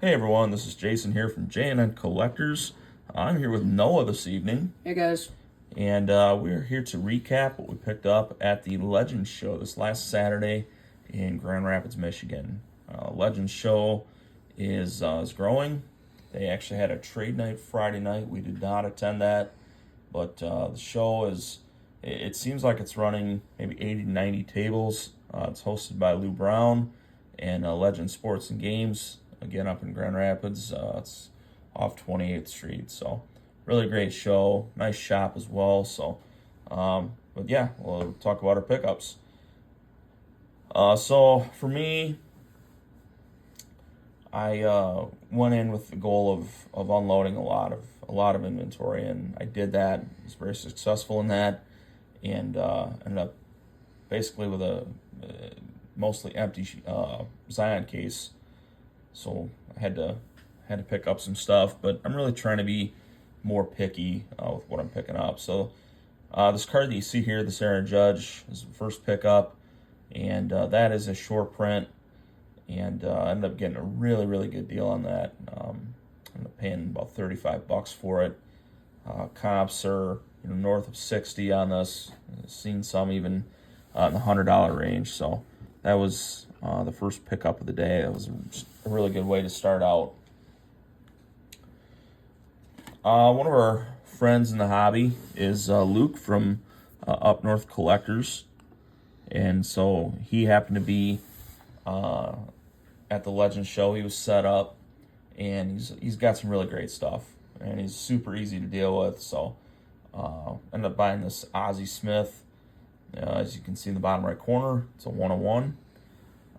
Hey everyone, this is Jason here from J&N Collectors. I'm here with Noah this evening, Hey guys. and we're here to recap what we picked up at the Legends Show this last Saturday in Grand Rapids, Michigan. Legends Show is growing. They actually had a trade night Friday night. We did not attend that, but the show it seems like it's running maybe 80 to 90 tables. It's hosted by Lou Brown and Legend Sports and Games, again up in Grand Rapids. It's off 28th Street. So really great show. Nice shop as well. So, but yeah, we'll talk about our pickups. So for me, I went in with the goal of unloading a lot of inventory, and I did that. I was very successful in that, and ended up basically with a mostly empty Zion case. So I had to pick up some stuff, but I'm really trying to be more picky with what I'm picking up. So this card that you see here, this Aaron Judge, is the first pickup, and that is a short print, and I ended up getting a really good deal on that. I ended up paying about $35 for it. Comps are north of 60 on this. I've seen some even in the $100 range. So that was the first pickup of the day. That was a really good way to start out. One of our friends in the hobby is Luke from Up North Collectors, and so he happened to be at the Legends Show. He was set up, and he's got some really great stuff, and he's super easy to deal with. So ended up buying this Ozzie Smith. As you can see in the bottom right corner, it's a 101.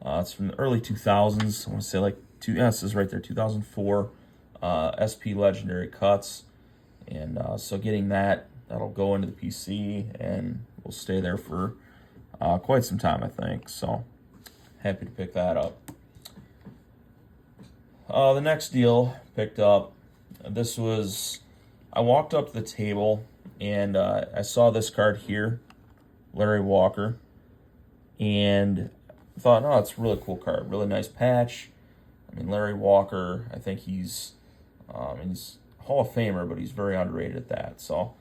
It's from the early 2000s. I want to say this is right there, 2004. SP Legendary Cuts. And so getting that'll go into the PC and will stay there for quite some time, I think. So happy to pick that up. The next deal picked up, I walked up to the table and I saw this card here, Larry Walker, and I thought, oh, it's a really cool card, really nice patch. I mean, Larry Walker, I think he's a Hall of Famer, but he's very underrated at that. So,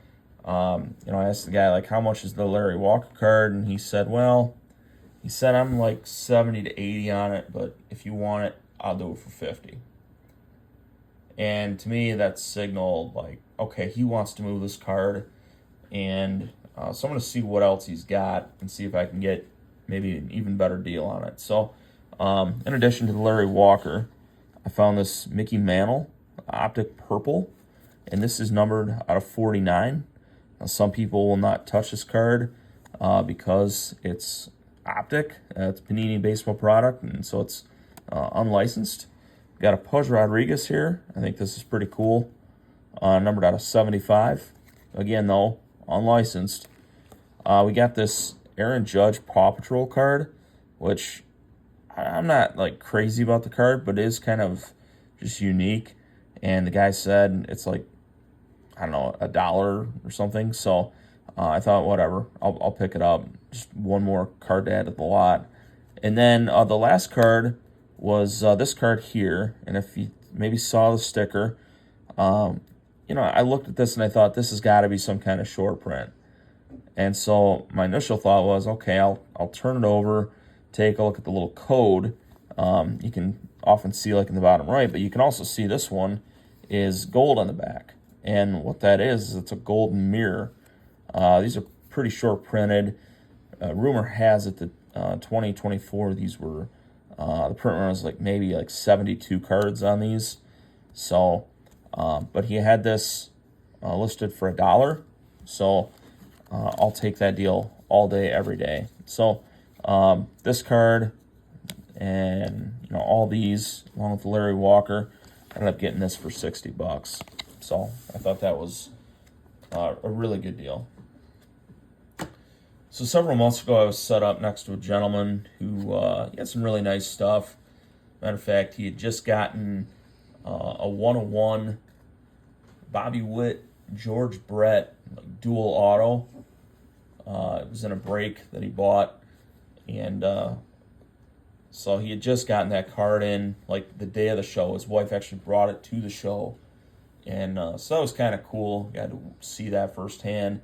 I asked the guy, like, how much is the Larry Walker card? And he said, I'm like 70 to 80 on it, but if you want it, I'll do it for 50. And to me, that signaled, like, okay, he wants to move this card. And so I'm going to see what else he's got and see if I can get maybe an even better deal on it. So, in addition to the Larry Walker, I found this Mickey Mantle Optic Purple, and this is numbered out of 49. Now, some people will not touch this card because it's Optic. It's Panini baseball product, and so it's unlicensed. Got a Pudge Rodriguez here. I think this is pretty cool. Numbered out of 75. Again, though, unlicensed. We got this Aaron Judge Paw Patrol card, which I'm not like crazy about the card, but it is kind of just unique. And the guy said it's like, I don't know, $1 or something. So I thought, whatever, I'll pick it up. Just one more card to add to the lot. And then the last card was this card here. And if you maybe saw the sticker, I looked at this and I thought this has got to be some kind of short print. And so my initial thought was, okay, I'll turn it over, take a look at the little code. You can often see like in the bottom right, but you can also see this one is gold on the back. And what that is it's a golden mirror. These are pretty short printed. Rumor has it that 2024, these were, the print run was maybe 72 cards on these. So, but he had this listed for $1. So I'll take that deal all day, every day. So this card and all these, along with Larry Walker, I ended up getting this for $60. So I thought that was a really good deal. So several months ago, I was set up next to a gentleman who he had some really nice stuff. Matter of fact, he had just gotten a 101 Bobby Witt, George Brett dual auto. It was in a break that he bought, and So he had just gotten that card in like the day of the show. His wife actually brought it to the show, and so that was kind of cool. Got to see that firsthand.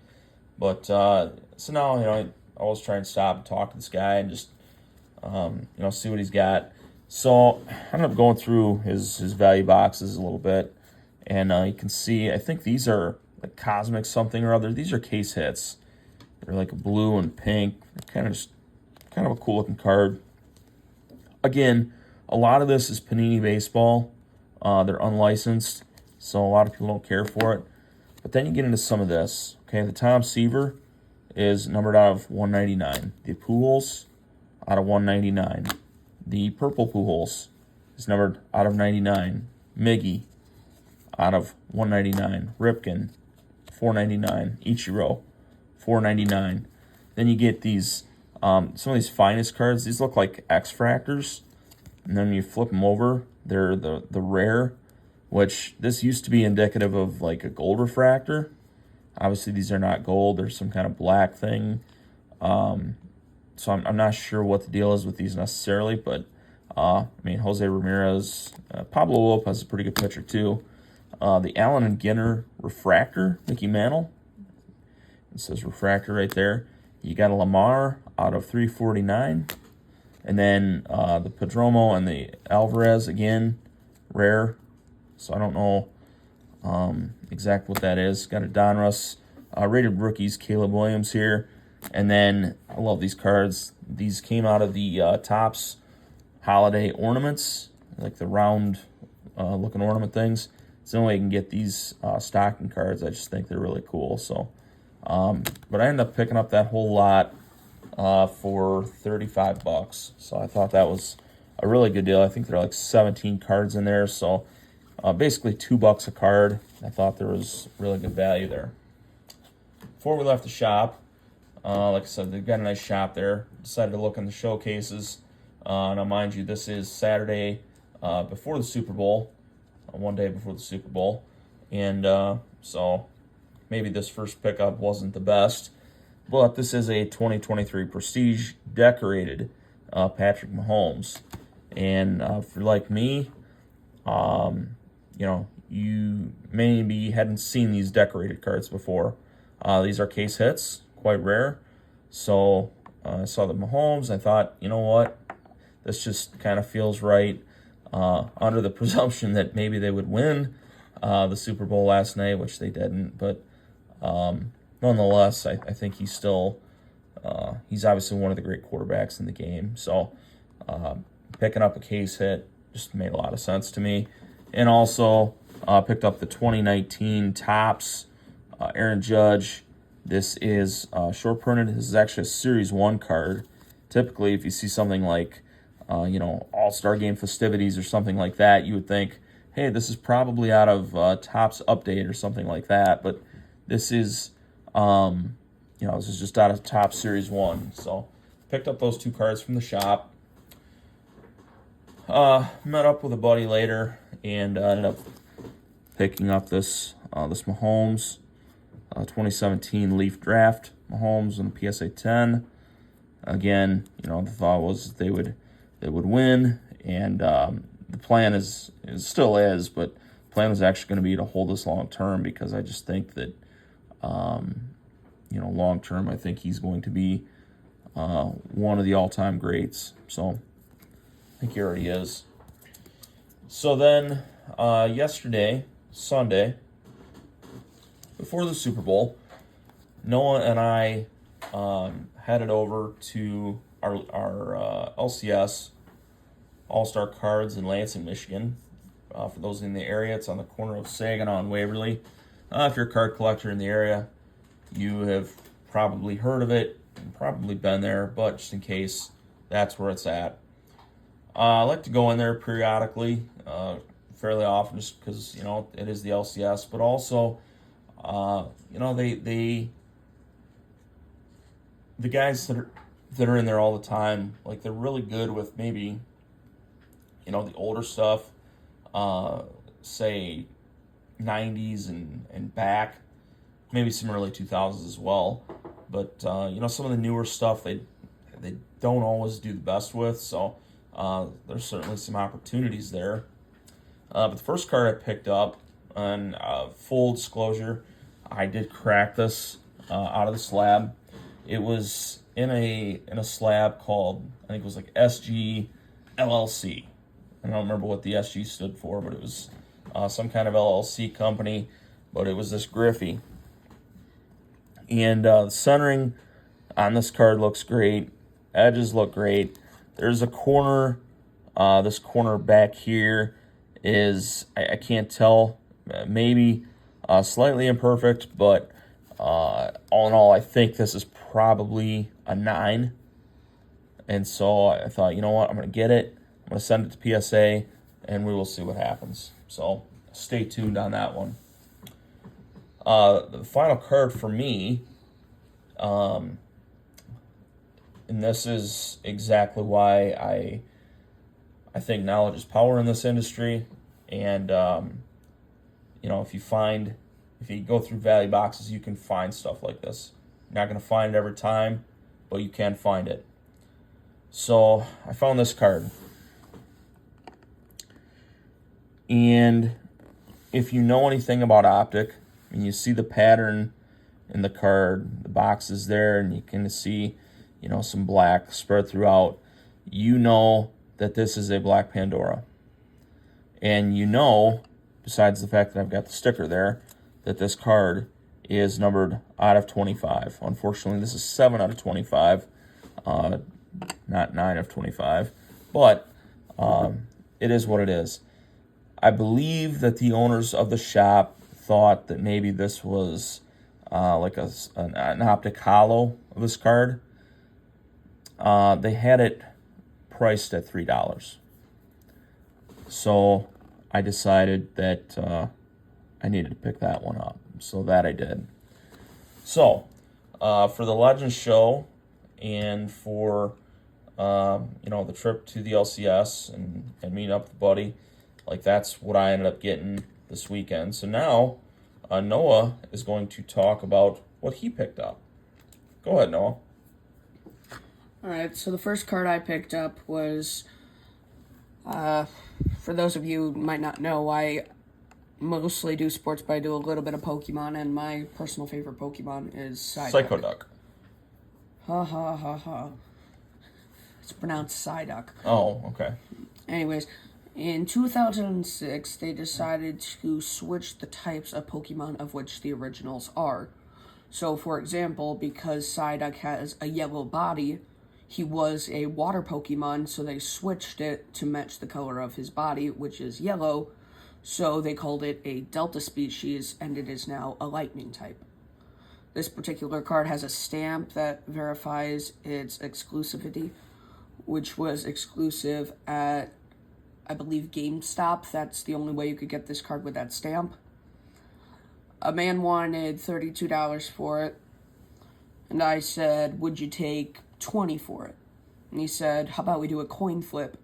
But so now I always try and stop and talk to this guy and just see what he's got. So I ended up going through his value boxes a little bit, and you can see I think these are like cosmic something or other. These are case hits. They're like blue and pink. They're kind of a cool looking card. Again, a lot of this is Panini baseball. They're unlicensed, so a lot of people don't care for it. But then you get into some of this. Okay, the Tom Seaver is numbered out of 199. The Pujols out of 199. The purple Pujols is numbered out of 99. Miggy out of 199. Ripken 499. Ichiro 499. Then you get these some of these finest cards. These look like X-Fractors, and then you flip them over, they're the rare, which this used to be indicative of like a gold refractor. Obviously, these are not gold. They're some kind of black thing. So I'm not sure what the deal is with these necessarily, but Jose Ramirez, Pablo Lopez is a pretty good pitcher too. The Allen and Ginter refractor, Mickey Mantle. It says refractor right there. You got a Lamar out of 349. And then the Perdomo and the Alvarez, again, rare. So I don't know exactly what that is. Got a Donruss. Rated rookies, Caleb Williams here. And then, I love these cards. These came out of the Topps holiday ornaments, like the round looking ornament things. It's the only way you can get these stocking cards. I just think they're really cool. So, but I ended up picking up that whole lot for $35. So I thought that was a really good deal. I think there are like 17 cards in there. So basically $2 a card. I thought there was really good value there. Before we left the shop, like I said, they've got a nice shop there. Decided to look in the showcases. Now, mind you, this is Saturday before the Super Bowl, one day before the Super Bowl. And so maybe this first pickup wasn't the best. But this is a 2023 Prestige decorated Patrick Mahomes. And if you're like me, you maybe hadn't seen these decorated cards before. These are case hits, quite rare. So I saw the Mahomes. I thought, you know what? This just kind of feels right. Under the presumption that maybe they would win the Super Bowl last night, which they didn't. But nonetheless, I think he's still, he's obviously one of the great quarterbacks in the game. So picking up a case hit just made a lot of sense to me. And also picked up the 2019 Topps Aaron Judge. This is short printed. This is actually a Series 1 card. Typically, if you see something like, All-Star Game festivities or something like that, you would think, hey, this is probably out of Topps Update or something like that. But this is, this is just out of Topps Series 1. So picked up those two cards from the shop. Met up with a buddy later and ended up picking up this Mahomes 2017 Leaf Draft Mahomes and the PSA 10. Again, the thought was they would win, and the plan is still is, but the plan was actually going to be to hold this long term because I just think that long term I think he's going to be one of the all-time greats. So I think he already is. So then yesterday, Sunday, before the Super Bowl, Noah and I headed over to our LCS All-Star Cards in Lansing, Michigan. For those in the area, it's on the corner of Saginaw and Waverly. If you're a card collector in the area, you have probably heard of it and probably been there, but just in case, that's where it's at. I like to go in there periodically, fairly often, just because it is the LCS. But also, the guys that are in there all the time, like they're really good with maybe, the older stuff, say 90s and back, maybe some early 2000s as well. But some of the newer stuff they don't always do the best with. So there's certainly some opportunities there. But the first card I picked up, on full disclosure, I did crack this out of the slab. It was in a slab called, I think it was like SG LLC. I don't remember what the SG stood for, but it was some kind of LLC company. But it was this Griffey. And the centering on this card looks great. Edges look great. There's a corner. This corner back here is, I can't tell, maybe slightly imperfect, but all in all, I think this is probably a 9. And so I thought, you know what, I'm going to get it. I'm going to send it to PSA, and we will see what happens. So stay tuned on that one. The final card for me, and this is exactly why I think knowledge is power in this industry. And, you know, if you go through value boxes, you can find stuff like this. You're not going to find it every time, but you can find it. So I found this card. And if you know anything about Optic, and you see the pattern in the card, the box is there, and you can see, you know, some black spread throughout, you know that this is a Black Pandora. And you know, besides the fact that I've got the sticker there, that this card is numbered out of 25. Unfortunately, this is 7 out of 25, not 9 of 25. But it is what it is. I believe that the owners of the shop thought that maybe this was like an Optic Holo of this card. They had it priced at $3. So I decided that I needed to pick that one up. So that I did. So for the Legends show and for you know, the trip to the LCS and meeting up with the buddy, like that's what I ended up getting this weekend. So now Noah is going to talk about what he picked up. Go ahead, Noah. Alright, so the first card I picked up was, for those of you who might not know, I mostly do sports, but I do a little bit of Pokemon, and my personal favorite Pokemon is Psychoduck. Ha ha ha ha. It's pronounced Psyduck. Oh, okay. Anyways, in 2006, they decided to switch the types of Pokemon of which the originals are. So, for example, because Psyduck has a yellow body, he was a water Pokemon, so they switched it to match the color of his body, which is yellow. So they called it a Delta species, and it is now a lightning type. This particular card has a stamp that verifies its exclusivity, which was exclusive at, I believe, GameStop. That's the only way you could get this card with that stamp. A man wanted $32 for it, and I said, would you take $20 for it? And he said, how about we do a coin flip,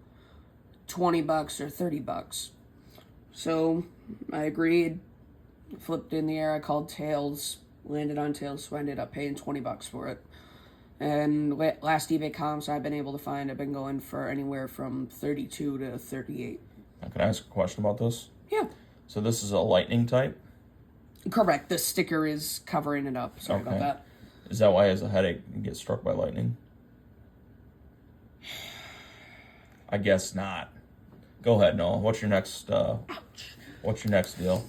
$20 or $30? So I agreed, flipped in the air, I called Tails, landed on Tails, so I ended up paying $20 for it. And last eBay comps I've been able to find, I've been going for anywhere from $32 to $38. Now, can I ask a question about this? Yeah. So this is a lightning type? Correct. The sticker is covering it up. Sorry about that. Is that why he has a headache and gets struck by lightning? I guess not. Go ahead, Noah. What's your next What's your next deal?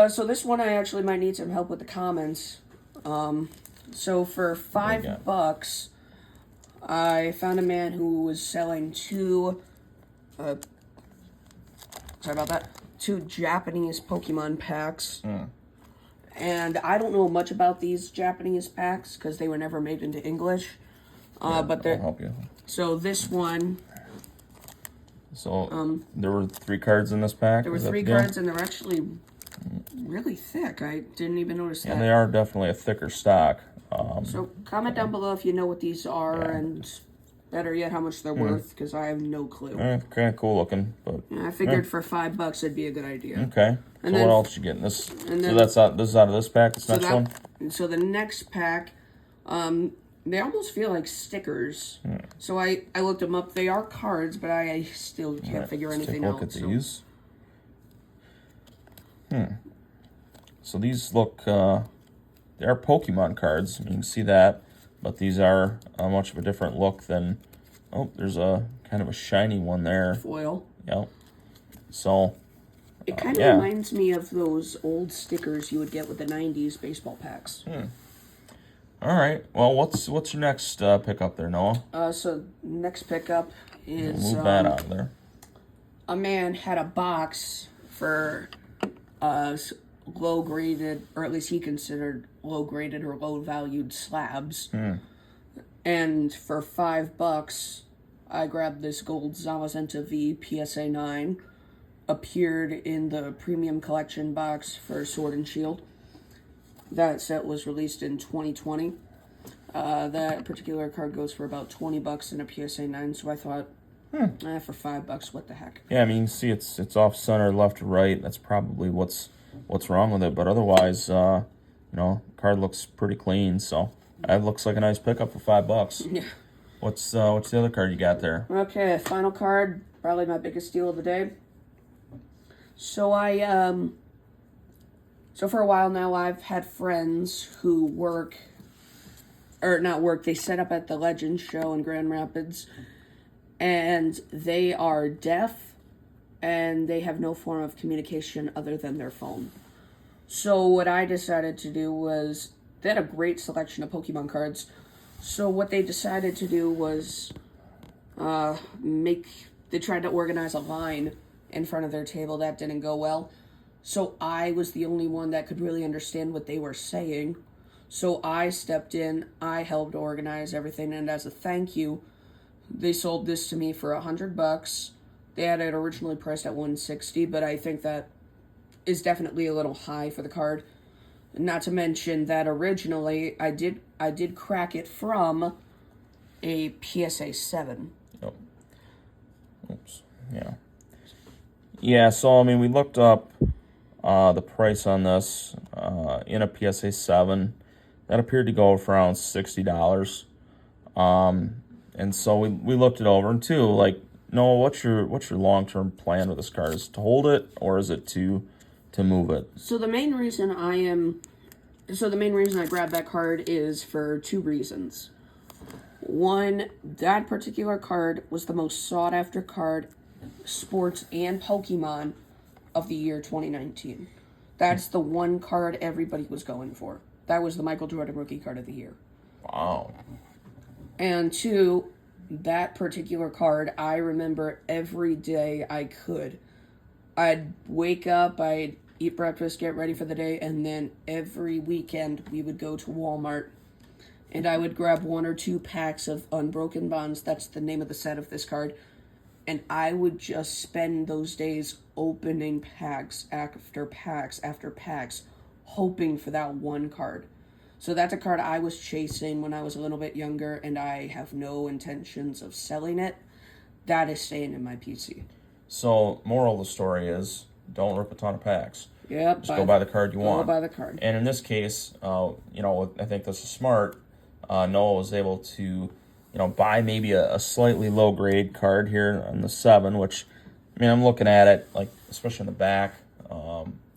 So this one I actually might need some help with the comments. So for $5, I found a man who was selling two Japanese Pokemon packs. And I don't know much about these Japanese packs because they were never made into English. But I'll help you. So this one. So there were 3 cards in this pack? There were 3 cards, and they're actually really thick. I didn't even notice that. And they are definitely a thicker stock. So comment down below if you know what these are, and better yet, how much they're worth, because I have no clue. Kind of cool looking, but I figured for $5 it'd be a good idea. Okay. And so then, what else you getting? This. And so then, this is out of this pack. This next one. So the next pack, They almost feel like stickers. So I looked them up. They are cards, but I still can't figure Let's anything take a look out. at these. So these look, they are Pokemon cards. You can see that, but these are much of a different look than. Oh, there's a kind of a shiny one there. Foil. Yep. So. It kind of yeah. reminds me of those old stickers you would get with the '90s baseball packs. All right. Well, what's your next pickup there, Noah? So next pickup is Move that out of there. a man had a box for low graded, or at least he considered low graded or low valued slabs. And for $5, I grabbed this gold Zamazenta V PSA 9. Appeared in the premium collection box for Sword and Shield. That set was released in 2020. That particular card goes for about $20 in a PSA 9, so I thought, for $5, what the heck? Yeah, I mean, you see it's off center, left to right. That's probably what's wrong with it. But otherwise, card looks pretty clean. So it looks like a nice pickup for $5. Yeah. What's the other card you got there? Okay, final card, probably my biggest deal of the day. So so for a while now, I've had friends who they set up at the Legends show in Grand Rapids, and they are deaf, and they have no form of communication other than their phone. So what I decided to do was, they had a great selection of Pokemon cards, so what they decided to do was, they tried to organize a line in front of their table. That didn't go well. So I was the only one that could really understand what they were saying. So I stepped in, I helped organize everything, and as a thank you, they sold this to me for $100. They had it originally priced at $160, but I think that is definitely a little high for the card. Not to mention that originally I did crack it from a PSA 7. Oh. Oops. Yeah. Yeah, so, I mean, we looked up the price on this in a PSA 7. That appeared to go for around $60. And so we looked it over. And two, like, Noah, what's your long-term plan with this card? Is it to hold it, or is it to move it? So the main reason I grabbed that card is for two reasons. One, that particular card was the most sought-after card, sports and Pokemon, of the year 2019. That's the one card everybody was going for. That was the Michael Jordan Rookie Card of the Year. Wow. And two, that particular card, I remember every day I could. I'd wake up, I'd eat breakfast, get ready for the day, and then every weekend we would go to Walmart and I would grab 1 or 2 packs of Unbroken Bonds. That's the name of the set of this card. And I would just spend those days opening packs after packs after packs, hoping for that one card. So that's a card I was chasing when I was a little bit younger, and I have no intentions of selling it. That is staying in my PC. So, moral of the story is, don't rip a ton of packs. Yep. Just go buy the card you want. Go buy the card. And in this case, I think this is smart. Noah was able to, buy maybe a slightly low grade card here on the 7, which, I mean, I'm looking at it, like, especially in the back.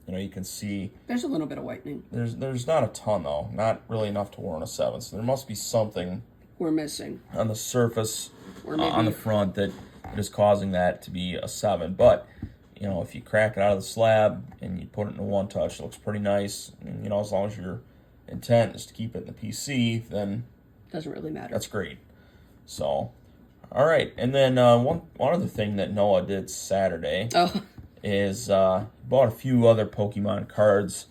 You can see there's a little bit of whitening. There's not a ton, though. Not really enough to warrant a 7. So there must be something we're missing on the surface, or maybe on the front, that is causing that to be a 7. But if you crack it out of the slab and you put it in a one touch, it looks pretty nice. And, as long as your intent is to keep it in the PC, then doesn't really matter. That's great. So, all right. And then one other thing that Noah did Saturday is bought a few other Pokemon cards.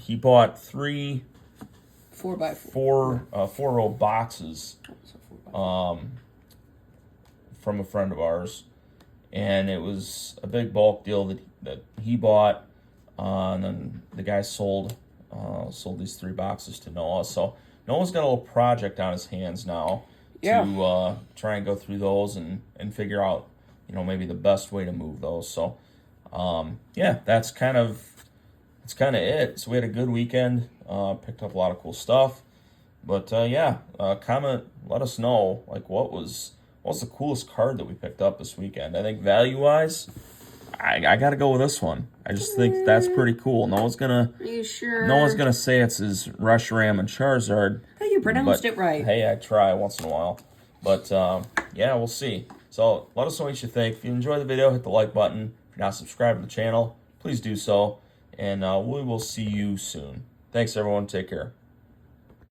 He bought 3 4x4 4-row boxes from a friend of ours, and it was a big bulk deal that he bought, and then the guy sold these 3 boxes to Noah. So Noah's got a little project on his hands now to try and go through those and figure out maybe the best way to move those. So that's kind of it. So we had a good weekend, picked up a lot of cool stuff. But yeah, comment, let us know like what was the coolest card that we picked up this weekend. I think value wise, I got to go with this one. I just think that's pretty cool. Are you sure? No one's gonna say it's his Reshiram and Charizard. Hey, you pronounced but, it right. Hey, I try once in a while. But yeah, we'll see. So let us know what you think. If you enjoyed the video, hit the like button. If you're not subscribed to the channel, please do so. And we will see you soon. Thanks, everyone. Take care.